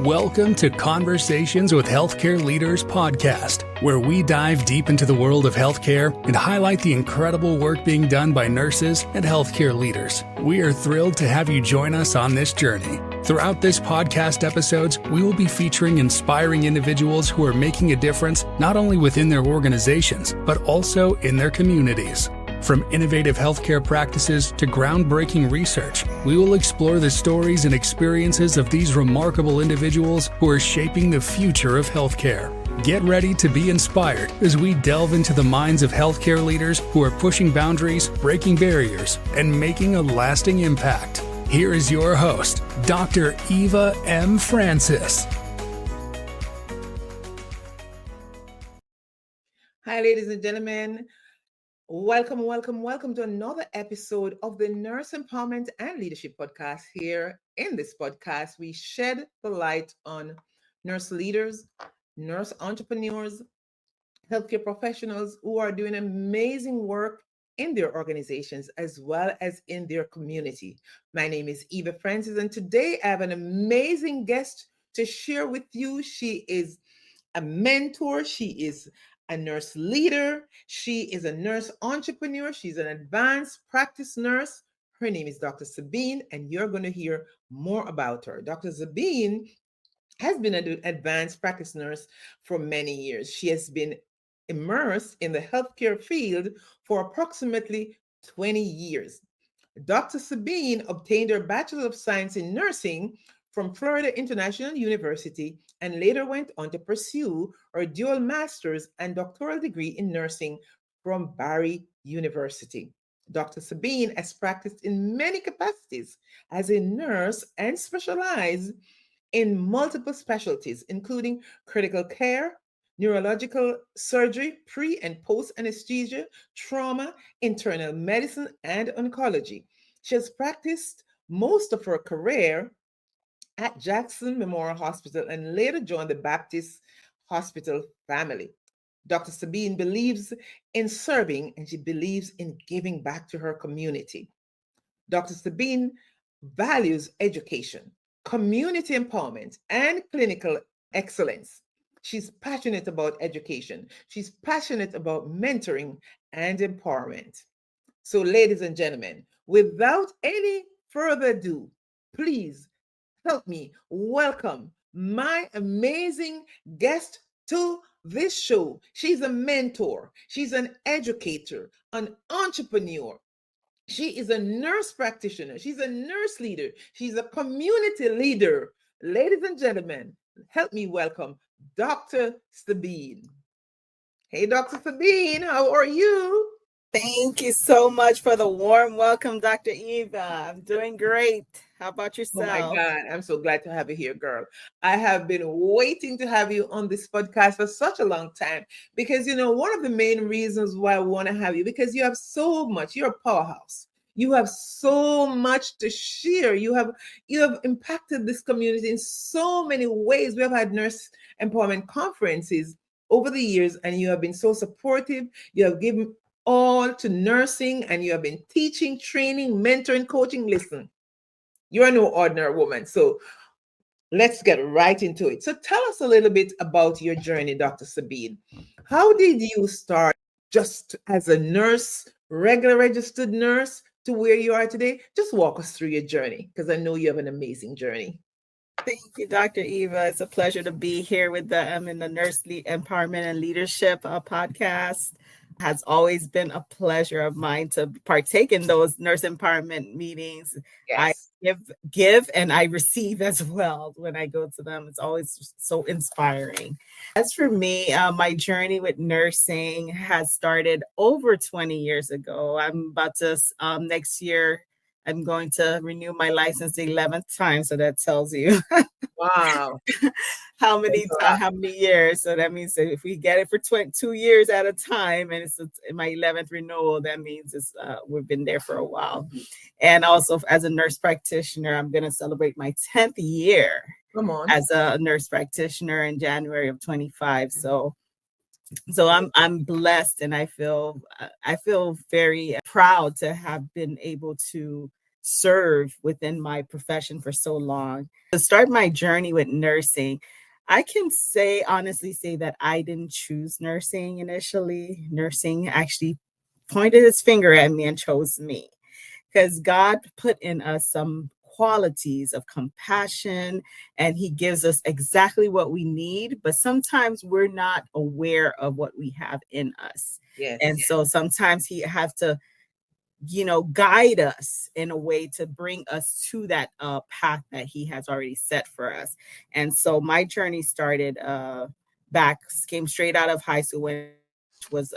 Welcome to Conversations with Healthcare Leaders podcast, where we dive deep into the world of healthcare and highlight the incredible work being done by nurses and healthcare leaders. We are thrilled to have you join us on this journey. Throughout this podcast episodes, we will be featuring inspiring individuals who are making a difference not only within their organizations, but also in their communities. From innovative healthcare practices to groundbreaking research, we will explore the stories and experiences of these remarkable individuals who are shaping the future of healthcare. Get ready to be inspired as we delve into the minds of healthcare leaders who are pushing boundaries, breaking barriers, and making a lasting impact. Here is your host, Dr. Eva M. Francis. Hi, ladies and gentlemen. Welcome to another episode of the Nurse Empowerment and Leadership Podcast. Here in this podcast, we shed the light on nurse leaders, nurse entrepreneurs, healthcare professionals who are doing amazing work in their organizations as well as in their community. My name is Eva Francis, and today I have an amazing guest to share with you. She is a mentor. She is a nurse leader. She is a nurse entrepreneur. She's an advanced practice nurse. Her name is Dr. Sabine, and you're going to hear more about her. Dr. Sabine has been an advanced practice nurse for many years. She has been immersed in the healthcare field for approximately 20 years. Dr. Sabine obtained her Bachelor of Science in Nursing from Florida International University and later went on to pursue her dual master's and doctoral degree in nursing from Barry University. Dr. Sabine has practiced in many capacities as a nurse and specialized in multiple specialties, including critical care, neurological surgery, pre and post anesthesia, trauma, internal medicine, and oncology. She has practiced most of her career at Jackson Memorial Hospital and later joined the Baptist Hospital family. Dr. Sabine believes in serving and she believes in giving back to her community. Dr. Sabine values education, community empowerment, and clinical excellence. She's passionate about education. She's passionate about mentoring and empowerment. So, ladies and gentlemen, without any further ado, please help me welcome my amazing guest to this show. She's a mentor. She's an educator, an entrepreneur. She is a nurse practitioner. She's a nurse leader. She's a community leader. Ladies and gentlemen, help me welcome Dr. Sabine. Hey, Dr. Sabine, how are you? Thank you so much for the warm welcome, Dr. Eva. I'm doing great. How about yourself? Oh my God, I'm so glad to have you here, girl. I have been waiting to have you on this podcast for such a long time because, one of the main reasons why I want to have you, because you have so much, you're a powerhouse. You have so much to share. You have impacted this community in so many ways. We have had nurse empowerment conferences over the years, and you have been so supportive. You have given all to nursing, and you have been teaching, training, mentoring, coaching. Listen, you're no ordinary woman. So let's get right into it. So tell us a little bit about your journey, Dr. Sabine. How did you start just as a nurse, regular registered nurse, to where you are today? Just walk us through your journey, because I know you have an amazing journey. Thank you, Dr. Eva. It's a pleasure to be here with them in the Nurse Empowerment and Leadership podcast. Has always been a pleasure of mine to partake in those nurse empowerment meetings. Yes. I give and I receive as well when I go to them. It's always so inspiring. As for me, my journey with nursing has started over 20 years ago. I'm about to, next year, I'm going to renew my license the 11th time. So that tells you Wow. how many years. So that means that if we get it for 2 years at a time, and it's my 11th renewal, that means we've been there for a while. And also as a nurse practitioner, I'm going to celebrate my 10th year as a nurse practitioner in January of 25. So I'm blessed, and I feel very proud to have been able to serve within my profession for so long. To start my journey with nursing, I can honestly say that I didn't choose nursing initially. Nursing actually pointed his finger at me and chose me because God put in us some qualities of compassion, and he gives us exactly what we need, but sometimes we're not aware of what we have in us. And Yes. so sometimes he have to guide us in a way to bring us to that path that he has already set for us. And so my journey started came straight out of high school, when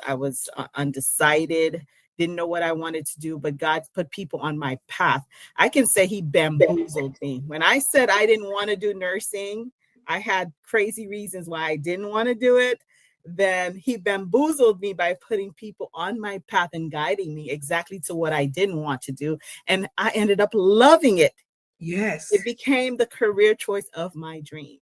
I was undecided, didn't know what I wanted to do, but God put people on my path. I can say he bamboozled me. When I said I didn't want to do nursing, I had crazy reasons why I didn't want to do it. Then he bamboozled me by putting people on my path and guiding me exactly to what I didn't want to do. And I ended up loving it. Yes. It became the career choice of my dreams.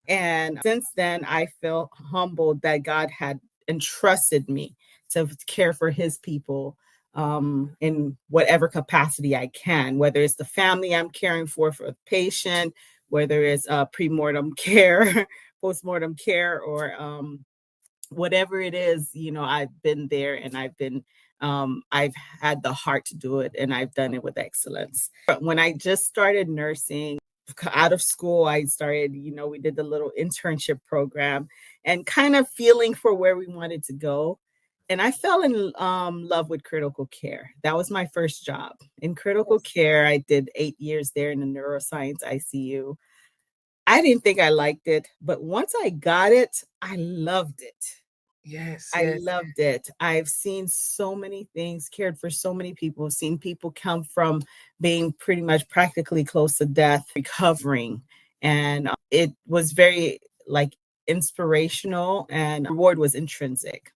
And since then, I feel humbled that God had entrusted me to care for his people in whatever capacity I can, whether it's the family I'm caring for the patient, whether it's pre-mortem care, post-mortem care, or whatever it is. I've been there, and I've had the heart to do it, and I've done it with excellence. When I just started nursing out of school, I started, we did the little internship program and kind of feeling for where we wanted to go. And I fell in love with critical care. That was my first job in critical care. I did 8 years there in the neuroscience ICU. I didn't think I liked it, but once I got it, I loved it. Yes. I loved it. I've seen so many things, cared for so many people, seen people come from being pretty much practically close to death, recovering. And it was very inspirational, and reward was intrinsic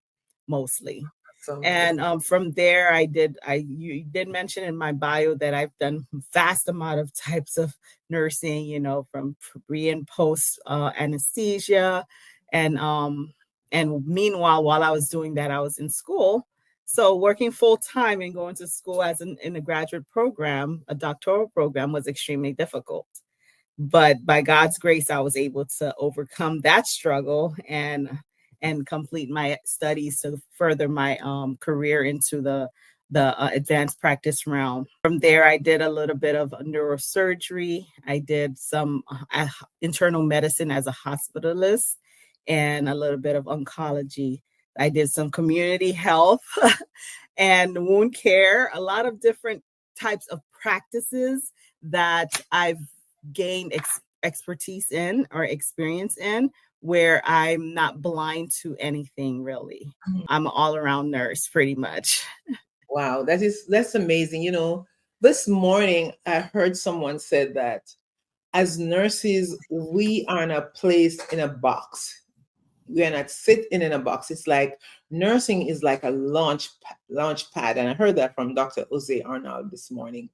mostly. So And from there, you did mention in my bio that I've done vast amount of types of nursing, from pre and post anesthesia. And meanwhile, while I was doing that, I was in school. So working full time and going to school in a graduate program, a doctoral program, was extremely difficult. But by God's grace, I was able to overcome that struggle and complete my studies to further my career into the advanced practice realm. From there, I did a little bit of neurosurgery. I did some internal medicine as a hospitalist, and a little bit of oncology. I did some community health and wound care, a lot of different types of practices that I've gained expertise in or experience in, where I'm not blind to anything really. I'm an all-around nurse pretty much. wow, that's amazing. This morning I heard someone said that as nurses, we are in a place in a box. We are not sitting in a box. It's like nursing is like a launch pad. And I heard that from Dr. Jose Arnold this morning.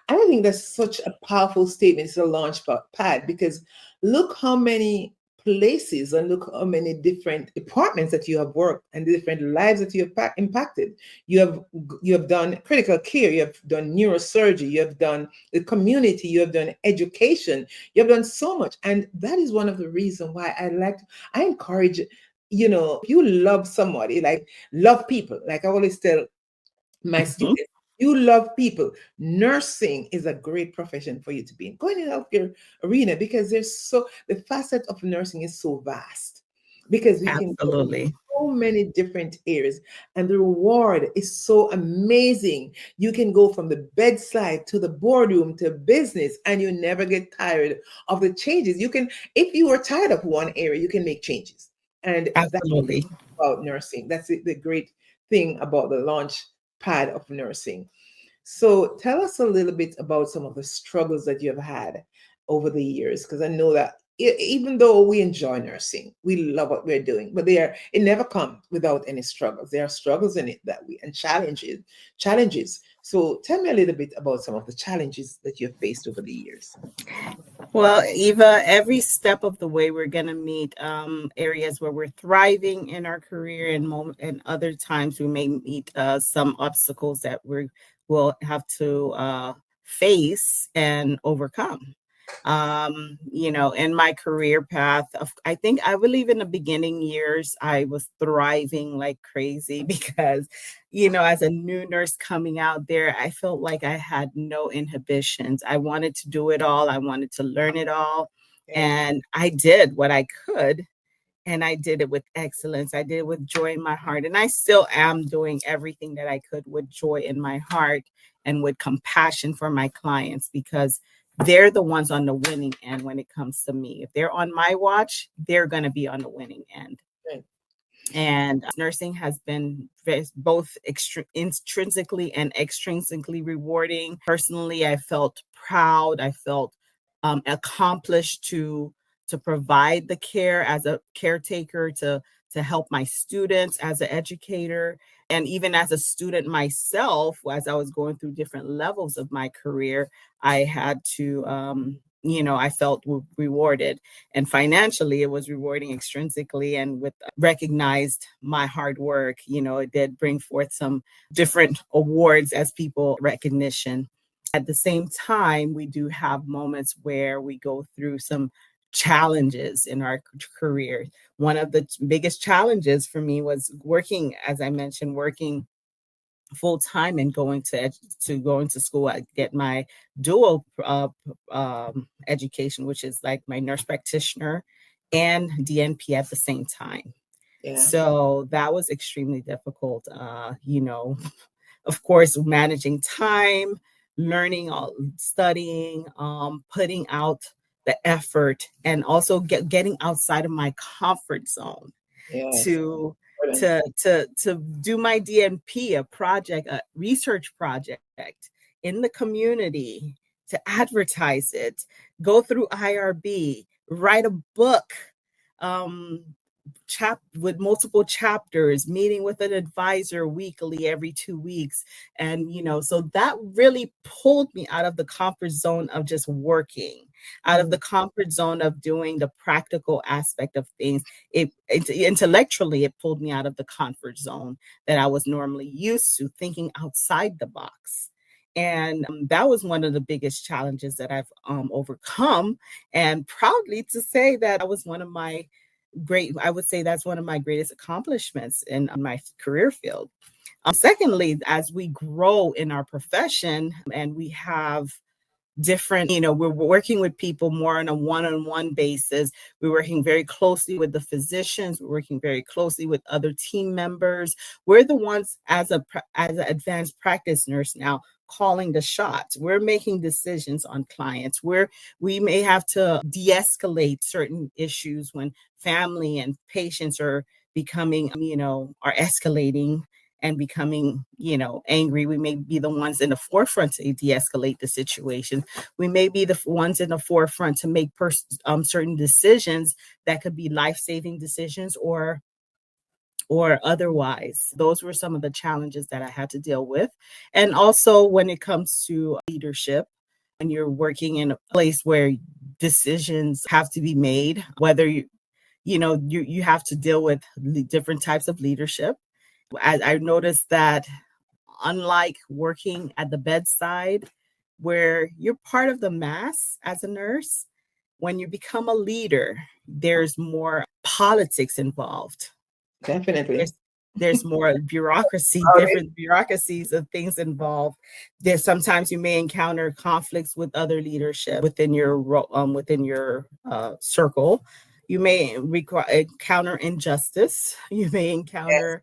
I think that's such a powerful statement. It's a launch pad, because look how many places and look how many different departments that you have worked and the different lives that you have impacted. You have done critical care, you have done neurosurgery, you have done the community, you have done education, you have done so much. And that is one of the reasons why I encourage, if you love somebody, like love people, like I always tell my students, you love people. Nursing is a great profession for you to be in. Go in the healthcare arena, because the facet of nursing is so vast, because we can go in Absolutely. so many different areas, and the reward is so amazing. You can go from the bedside to the boardroom to business, and you never get tired of the changes. If you are tired of one area, you can make changes. And that's Absolutely. about nursing. That's the great thing about the launch pad of nursing. So tell us a little bit about some of the struggles that you have had over the years, because I know that even though we enjoy nursing, we love what we're doing, but it never comes without any struggles. There are struggles in it and challenges. So tell me a little bit about some of the challenges that you've faced over the years. Well, Eva, every step of the way, we're going to meet areas where we're thriving in our career, and other times we may meet some obstacles that we will have to face and overcome. In my career path, I think I believe in the beginning years, I was thriving like crazy because, as a new nurse coming out there, I felt like I had no inhibitions. I wanted to do it all. I wanted to learn it all. Yeah. And I did what I could. And I did it with excellence. I did it with joy in my heart. And I still am doing everything that I could with joy in my heart and with compassion for my clients, because they're the ones on the winning end when it comes to me. If they're on my watch, they're going to be on the winning end. Right. And nursing has been both intrinsically and extrinsically rewarding. Personally, I felt proud. I felt accomplished to provide the care as a caretaker, to help my students as an educator, and even as a student myself. As I was going through different levels of my career, I had to I felt rewarded, and financially it was rewarding extrinsically, and with recognized my hard work. It did bring forth some different awards as people recognition. At the same time, we do have moments where we go through some challenges in our career. One of the biggest challenges for me was working, as I mentioned, working full time and going to school. I get my dual education, which is like my nurse practitioner and DNP at the same time. Yeah. So that was extremely difficult. Of course, managing time, learning, studying, putting out the effort, and also getting outside of my comfort zone. Yes. to do my DNP, a research project in the community, to advertise it, go through IRB, write a book, with multiple chapters, meeting with an advisor weekly every 2 weeks. And, so that really pulled me out of the comfort zone of just working, out of the comfort zone of doing the practical aspect of things. It intellectually, it pulled me out of the comfort zone that I was normally used to, thinking outside the box. And that was one of the biggest challenges that I've overcome. And proudly to say that was one of my I would say that's one of my greatest accomplishments in my career field. Secondly, as we grow in our profession and we have different, we're working with people more on a one-on-one basis. We're working very closely with the physicians. We're working very closely with other team members. We're the ones as an advanced practice nurse now calling the shots. We're making decisions on clients where we may have to de-escalate certain issues when family and patients are becoming, are escalating and becoming, angry. We may be the ones in the forefront to de-escalate the situation. We may be the ones in the forefront to make certain decisions that could be life-saving decisions or otherwise. Those were some of the challenges that I had to deal with. And also when it comes to leadership, when you're working in a place where decisions have to be made, whether you have to deal with different types of leadership. I noticed that unlike working at the bedside, where you're part of the mass as a nurse, when you become a leader, there's more politics involved. Definitely. There's more bureaucracy, different bureaucracies of things involved. There's sometimes you may encounter conflicts with other leadership within your circle. You may encounter injustice. You may encounter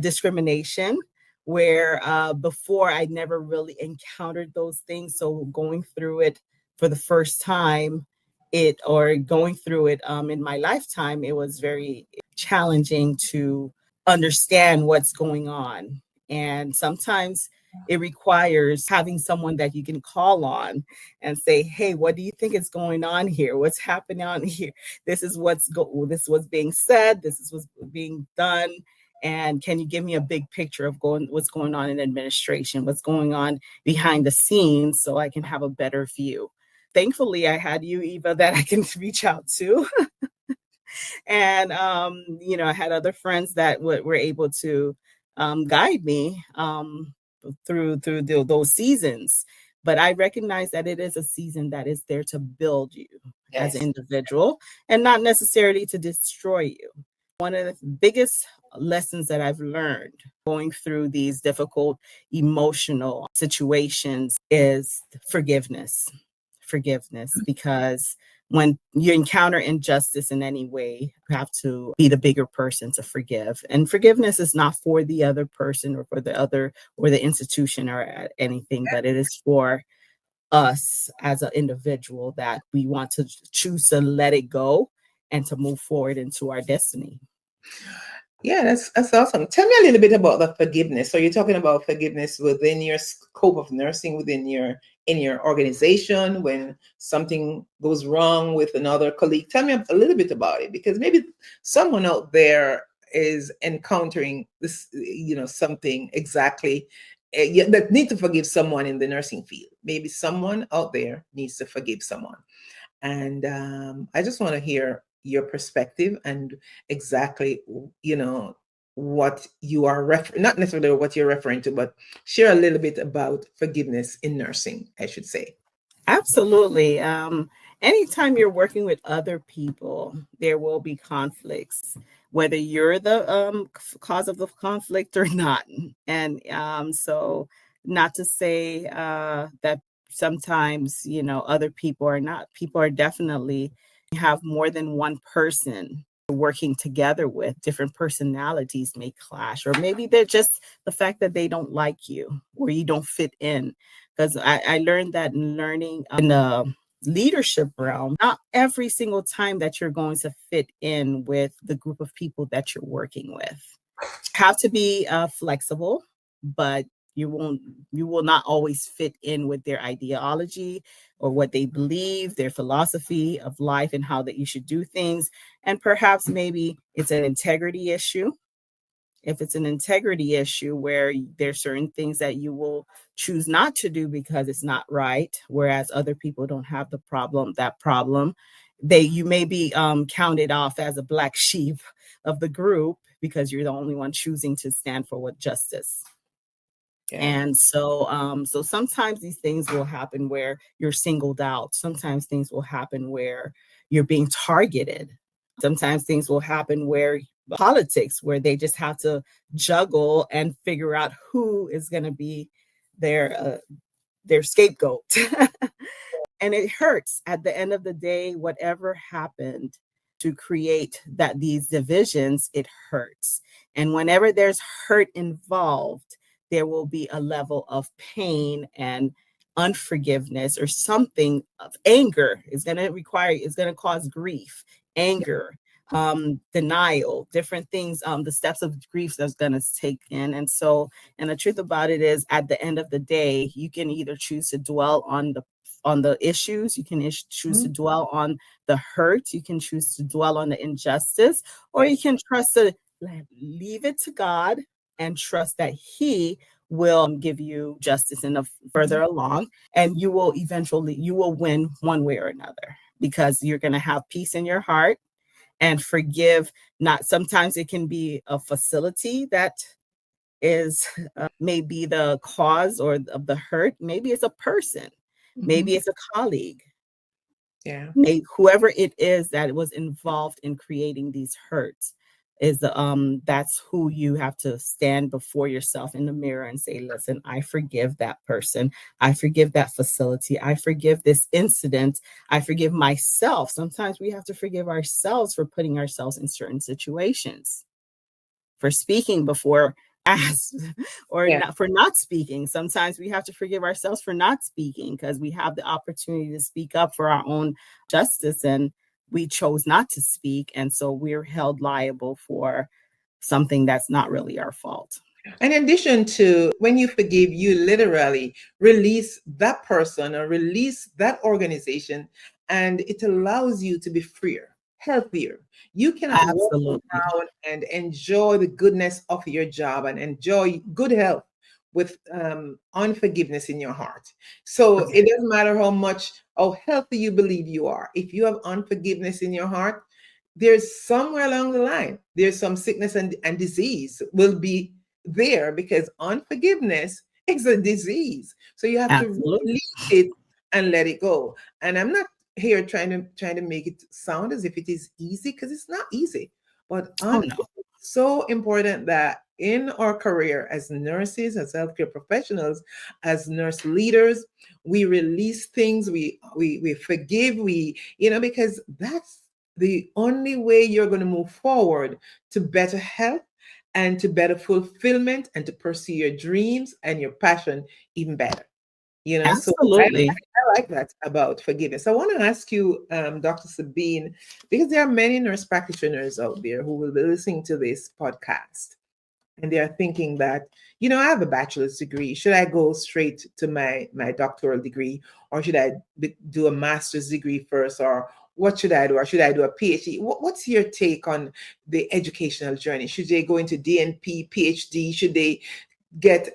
discrimination, where before I never really encountered those things. So going through it for the first time, going through it in my lifetime, it was very challenging to understand what's going on. And sometimes it requires having someone that you can call on and say, hey, what do you think is going on here? What's happening on here? This is what's being said. This is what's being done. And can you give me a big picture of what's going on in administration, what's going on behind the scenes, so I can have a better view? Thankfully, I had you, Eva, that I can reach out to. And, I had other friends that were able to guide me through those seasons. But I recognize that it is a season that is there to build you as Yes. an individual and not necessarily to destroy you. One of the biggest lessons that I've learned going through these difficult emotional situations is forgiveness. Forgiveness, because when you encounter injustice in any way, you have to be the bigger person to forgive. And forgiveness is not for the other person or for the other or the institution or anything, but it is for us as an individual that we want to choose to let it go and to move forward into our destiny. Yeah, that's awesome. Tell me a little bit about the forgiveness. So you're talking about forgiveness within your scope of nursing, within your in your organization when something goes wrong with another colleague. Tell me a little bit about it, because maybe someone out there is encountering this, something exactly that need to forgive someone in the nursing field. Maybe someone out there needs to forgive someone. And I just want to hear your perspective and exactly, what you are not necessarily what you're referring to, but share a little bit about forgiveness in nursing, I should say. Absolutely. Anytime you're working with other people, there will be conflicts, whether you're the cause of the conflict or not. And so, not to say that sometimes, other people are not, people are definitely have more than one person working together with. Different personalities may clash, or maybe they're just the fact that they don't like you or you don't fit in, because I learned that in learning in the leadership realm, not every single time that you're going to fit in with the group of people that you're working with. Have to be flexible, but you will not always fit in with their ideology or what they believe, their philosophy of life and how that you should do things. And perhaps maybe it's an integrity issue. If it's an integrity issue where there's certain things that you will choose not to do because it's not right, whereas other people don't have that problem, you may be counted off as a black sheep of the group because you're the only one choosing to stand for what justice. Yeah. And so sometimes these things will happen where you're singled out. Sometimes things will happen where you're being targeted. Sometimes things will happen where politics, where they just have to juggle and figure out who is going to be their scapegoat. And it hurts at the end of the day. Whatever happened to create these divisions, it hurts. And whenever there's hurt involved, there will be a level of pain and unforgiveness, or something of anger is going to cause grief, anger, denial, different things, the steps of grief that's going to take in. And the truth about it is, at the end of the day, you can either choose to dwell on the issues, you can choose to dwell on the hurt, you can choose to dwell on the injustice, or you can trust to leave it to God and trust that He will give you justice in the further along, and you will win one way or another, because you're going to have peace in your heart and forgive. Not sometimes it can be a facility that is maybe the cause or of the hurt. Maybe it's a person, maybe it's a colleague, Yeah. maybe whoever it is that was involved in creating these hurts is that's who you have to stand before yourself in the mirror and say, listen, I forgive that person, I forgive that facility, I forgive this incident, I forgive myself. Sometimes we have to forgive ourselves for putting ourselves in certain situations, for speaking before asked, or Yeah. not, for not speaking. Sometimes we have to forgive ourselves for not speaking because we have the opportunity to speak up for our own justice, and we chose not to speak, and so we're held liable for something that's not really our fault. And in addition to, when you forgive, you literally release that person or release that organization, and it allows you to be freer, healthier. You cannot walk Absolutely. around and enjoy the goodness of your job and enjoy good health with unforgiveness in your heart. So it doesn't matter how healthy you believe you are. If you have unforgiveness in your heart, there's somewhere along the line, there's some sickness and disease will be there, because unforgiveness It's a disease. So you have to Absolutely. release it and let it go. And I'm not here trying to make it sound as if it is easy, because it's not easy. But Oh honestly, no. it's so important that in our career as nurses, as healthcare professionals, as nurse leaders, we release things, we forgive, because that's the only way you're going to move forward to better health and to better fulfillment and to pursue your dreams and your passion even better. So Absolutely. I like that about forgiveness. I want to ask you, Dr. Sabine, because there are many nurse practitioners out there who will be listening to this podcast and they are thinking that, I have a bachelor's degree. Should I go straight to my doctoral degree, or should I do a master's degree first, or what should I do, or should I do a PhD? What's your take on the educational journey? Should they go into DNP, PhD? Should they get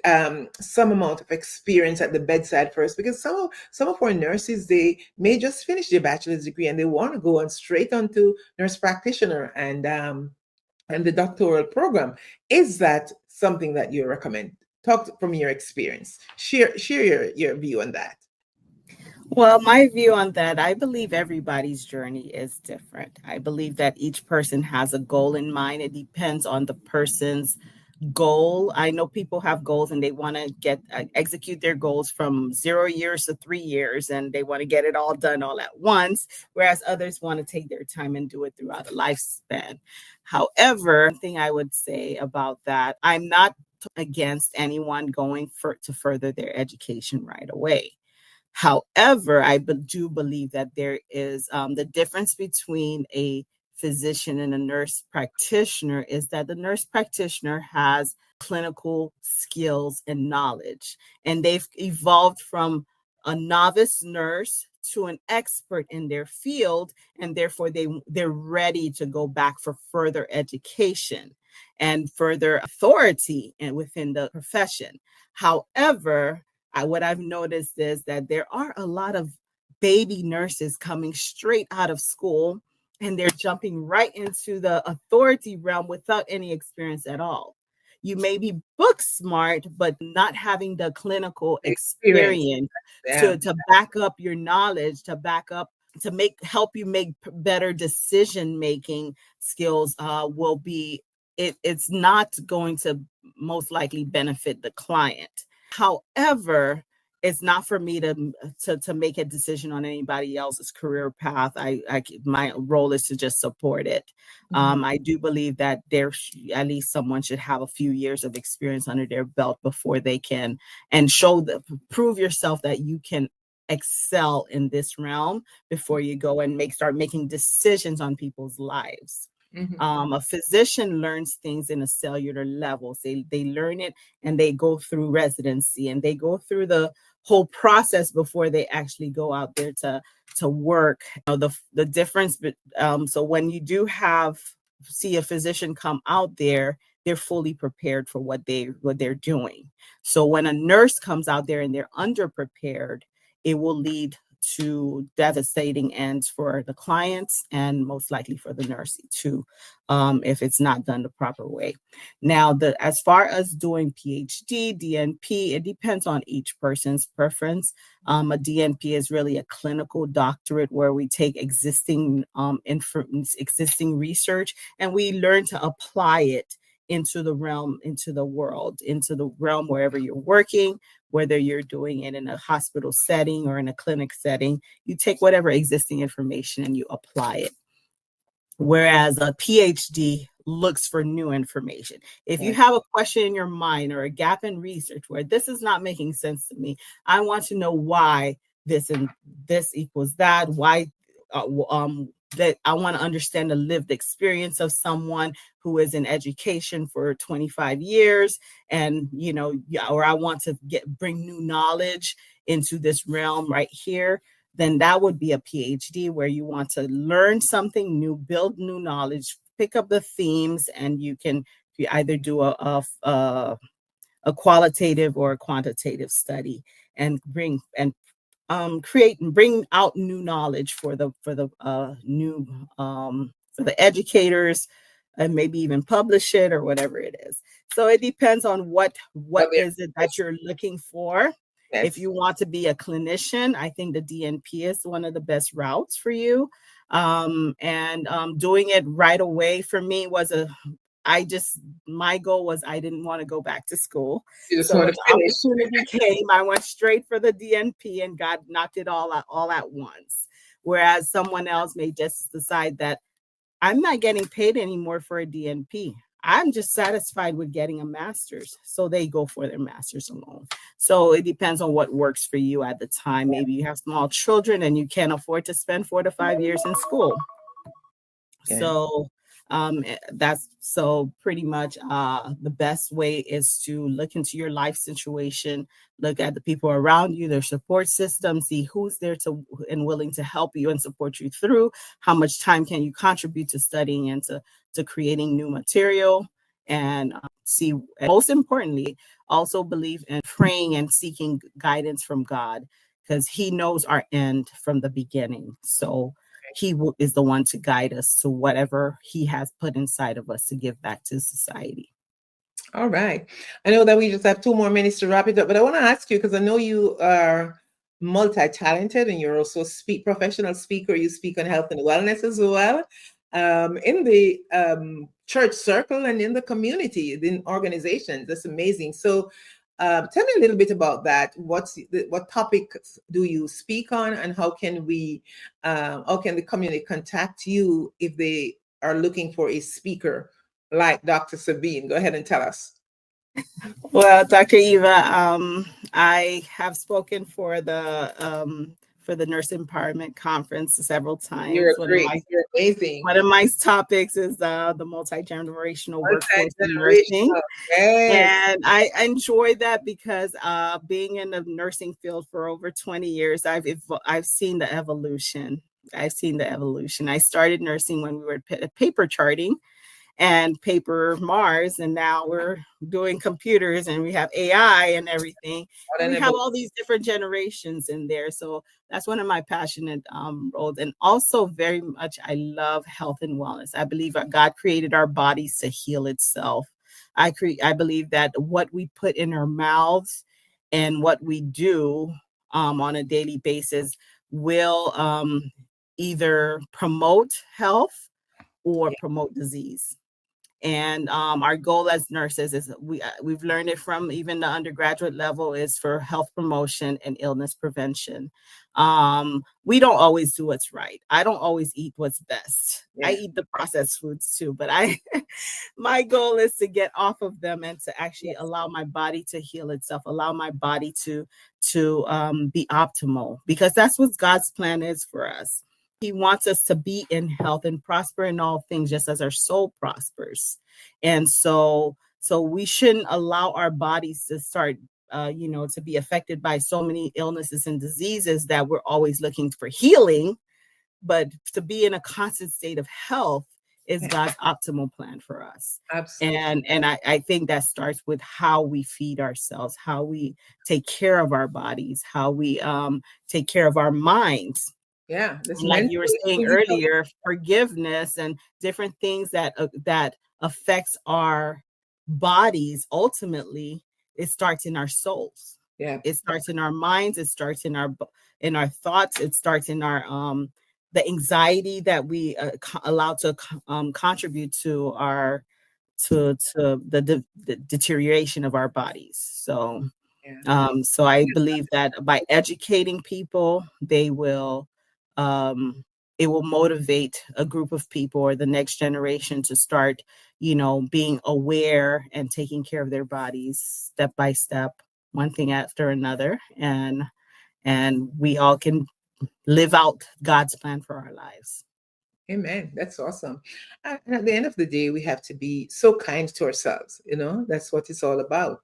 some amount of experience at the bedside first, because some of our nurses, they may just finish their bachelor's degree and they want to go on straight onto nurse practitioner and the doctoral program. Is that something that you recommend? Talk from your experience. Share your view on that. Well, my view on that, I believe everybody's journey is different. I believe that each person has a goal in mind. It depends on the person's goal. I know people have goals and they want to execute their goals from 0 years to 3 years, and they want to get it all done all at once, whereas others want to take their time and do it throughout a lifespan. However, one thing I would say about that, I'm not against anyone going to further their education right away. However, I do believe that there is the difference between a physician and a nurse practitioner is that the nurse practitioner has clinical skills and knowledge, and they've evolved from a novice nurse to an expert in their field, and therefore they're ready to go back for further education and further authority within the profession. However, what I've noticed is that there are a lot of baby nurses coming straight out of school, and they're jumping right into the authority realm without any experience at all. You may be book smart, but not having the clinical Experience. experience Yeah. to back up your knowledge, to help you make better decision making skills will be it's not going to most likely benefit the client. However, it's not for me to make a decision on anybody else's career path. My role is to just support it. I do believe that at least someone should have a few years of experience under their belt before they can and prove yourself that you can excel in this realm before you go and start making decisions on people's lives. A physician learns things in a cellular level. They learn it and they go through residency and they go through the whole process before they actually go out there to work. The difference, so when you do see a physician come out there, they're fully prepared for what they're doing. So when a nurse comes out there and they're underprepared, it will lead to devastating ends for the clients and most likely for the nurse too, if it's not done the proper way. Now, as far as doing PhD, DNP, it depends on each person's preference. A DNP is really a clinical doctorate where we take existing research and we learn to apply it into the realm, into the world, into the realm wherever you're working, whether you're doing it in a hospital setting or in a clinic setting. You take whatever existing information and you apply it. Whereas a PhD looks for new information. If you have a question in your mind or a gap in research where this is not making sense to me, I want to know why this and this equals that, why that I want to understand the lived experience of someone who is in education for 25 years and, or I want to bring new knowledge into this realm right here, then that would be a PhD where you want to learn something new, build new knowledge, pick up the themes, and you either do a qualitative or a quantitative study and create and bring out new knowledge for the educators, and maybe even publish it or whatever it is. So it depends on what is it that you're looking for. Yes. If you want to be a clinician, I think the DNP is one of the best routes for you. Doing it right away for me was my goal was I didn't want to go back to school. You just So want when to the finish. opportunity came, I went straight for the DNP, and God knocked it all at once. Whereas someone else may just decide that I'm not getting paid anymore for a DNP. I'm just satisfied with getting a master's. So they go for their master's alone. So it depends on what works for you at the time. Maybe you have small children and you can't afford to spend 4 to 5 years in school. Yeah. So that's so pretty much the best way is to look into your life situation, look at the people around you, their support system, see who's there to and willing to help you and support you through. How much time can you contribute to studying and to creating new material, and see, and most importantly, also believe in praying and seeking guidance from God, because He knows our end from the beginning. So He is the one to guide us to whatever He has put inside of us to give back to society. All right. I know that we just have 2 more minutes to wrap it up, but I want to ask you, because I know you are multi-talented and you're also a professional speaker. You speak on health and wellness as well, in the church circle and in the community, in organizations. That's amazing. So tell me a little bit about that. What topics do you speak on, and how can the community contact you if they are looking for a speaker like Dr. Sabine? Go ahead and tell us. Well, Dr. Eva, I have spoken for the Nurse Empowerment Conference several times. You're great. You're amazing. One of my topics is the multi-generational workforce in Multi-generational, nursing. yes. And I enjoy that because being in the nursing field for over 20 years, I've seen the evolution. I started nursing when we were paper charting and paper Mars, and now we're doing computers and we have AI and everything. And we have all these different generations in there. So that's one of my passionate roles. And also very much, I love health and wellness. I believe that God created our bodies to heal itself. I believe that what we put in our mouths and what we do on a daily basis will either promote health or promote disease. And our goal as nurses is we've learned it from even the undergraduate level is for health promotion and illness prevention. We don't always do what's right. I don't always eat what's best. Yeah. I eat the processed foods too, but my goal is to get off of them and to actually allow my body to heal itself, allow my body to be optimal, because that's what God's plan is for us. He wants us to be in health and prosper in all things, just as our soul prospers. And so we shouldn't allow our bodies to start, to be affected by so many illnesses and diseases that we're always looking for healing. But to be in a constant state of health is God's optimal plan for us. Absolutely. And I think that starts with how we feed ourselves, how we take care of our bodies, how we take care of our minds. Yeah, like you were saying earlier, forgiveness and different things that affects our bodies. Ultimately, it starts in our souls. Yeah, it starts in our minds. It starts in our thoughts. It starts in our the anxiety that we allow to contribute to our the deterioration of our bodies. So, so I believe that by educating people, they will. It will motivate a group of people or the next generation to start, being aware and taking care of their bodies step by step, one thing after another, and we all can live out God's plan for our lives. Amen. That's awesome. And at the end of the day, we have to be so kind to ourselves. That's what it's all about.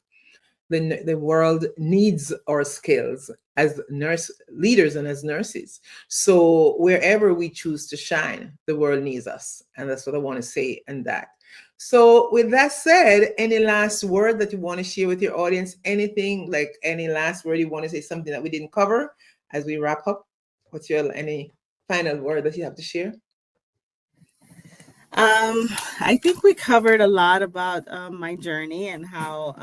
The world needs our skills as nurse leaders and as nurses. So wherever we choose to shine, the world needs us. And that's what I want to say in that. So with that said, any last word that you want to share with your audience? Anything, like any last word you want to say, something that we didn't cover as we wrap up? What's any final word that you have to share? I think we covered a lot about my journey and how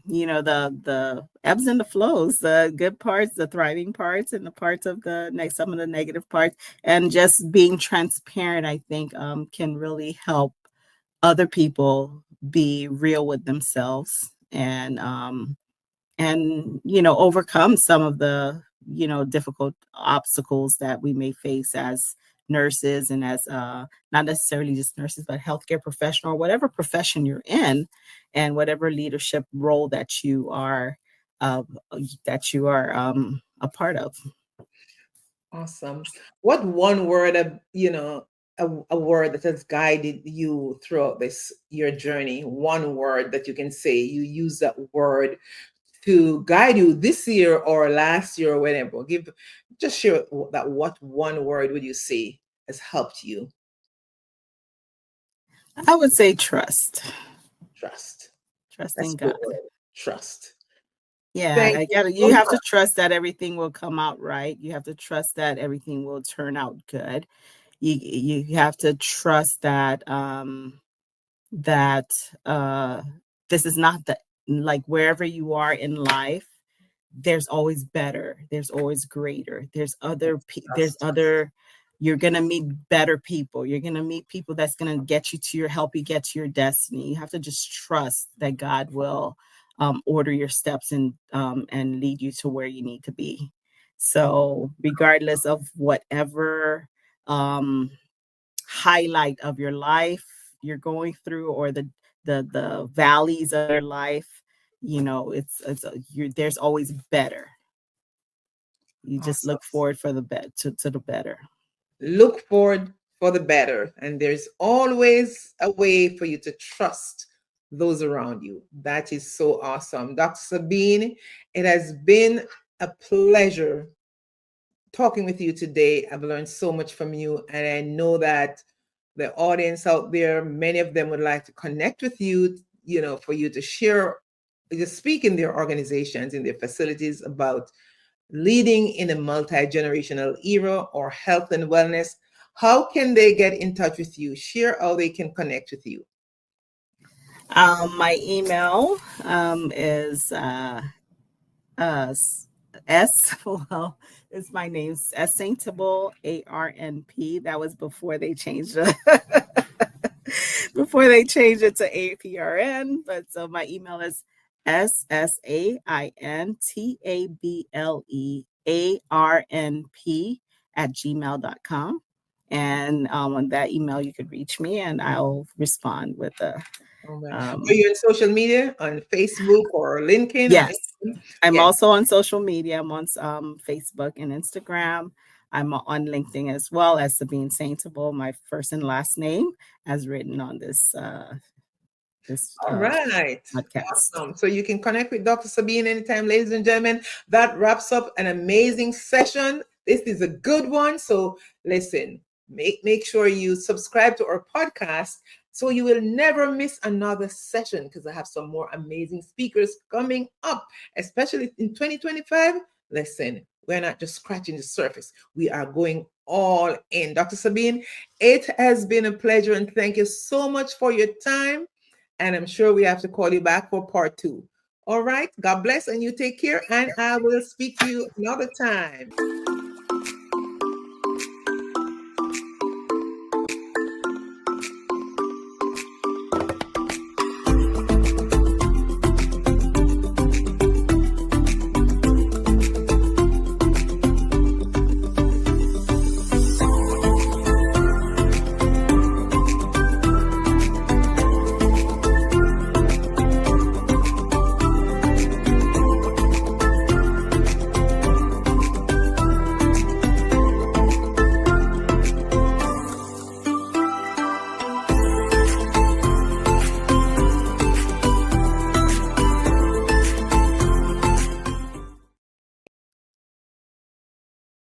the ebbs and the flows, the good parts, the thriving parts, and the parts of some of the negative parts, and just being transparent. I think can really help other people be real with themselves and overcome some of the difficult obstacles that we may face as nurses and as not necessarily just nurses but healthcare professional or whatever profession you're in and whatever leadership role that you are uh, a part of. Awesome. What one word, a word that has guided you throughout this your journey? One word that you can say you use that word to guide you this year or last year or whenever. Just share that. What one word would you say has helped you? I would say trust. Trust. Trust That's in a good God. word. Trust. Yeah, Thank you you so have to much. trust that everything will come out right. You have to trust that everything will turn out good. You have to trust that that this is not the like wherever you are in life, there's always better, there's always greater, there's Trust. other, you're going to meet better people, you're going to meet people that's going to get you to help you get to your destiny. You have to just trust that God will order your steps and lead you to where you need to be. So regardless of whatever highlight of your life you're going through or the valleys of your life, there's always better. You just Awesome. look forward for to the better. Look forward for the better. And there's always a way for you to trust those around you. That is so awesome. Dr. Sabine, it has been a pleasure talking with you today. I've learned so much from you, and I know that the audience out there, many of them would like to connect with you, for you to share, to speak in their organizations, in their facilities about leading in a multi-generational era or health and wellness. How can they get in touch with you? Share how they can connect with you. My email is well, it's my name, S Saintable, ARNP. That was before they changed it. Before they changed it to APRN. But so my email is SSAINTABLEARNP@gmail.com. And on that email, you could reach me and I'll respond with a. All right. Are you on social media, on Facebook or LinkedIn or Yes, anything? I'm Yes. also on social media. I'm on Facebook and Instagram. I'm on LinkedIn as well as Sabine Saintable, my first and last name, as written on this All right. podcast. Awesome. So you can connect with Dr. Sabine anytime, ladies and gentlemen. That wraps up an amazing session. This is a good one. So listen, make sure you subscribe to our podcast so you will never miss another session, because I have some more amazing speakers coming up, especially in 2025. Listen, we're not just scratching the surface. We are going all in. Dr. Sabine, it has been a pleasure, and thank you so much for your time. And I'm sure we have to call you back for part 2. All right. God bless, and you take care. And I will speak to you another time.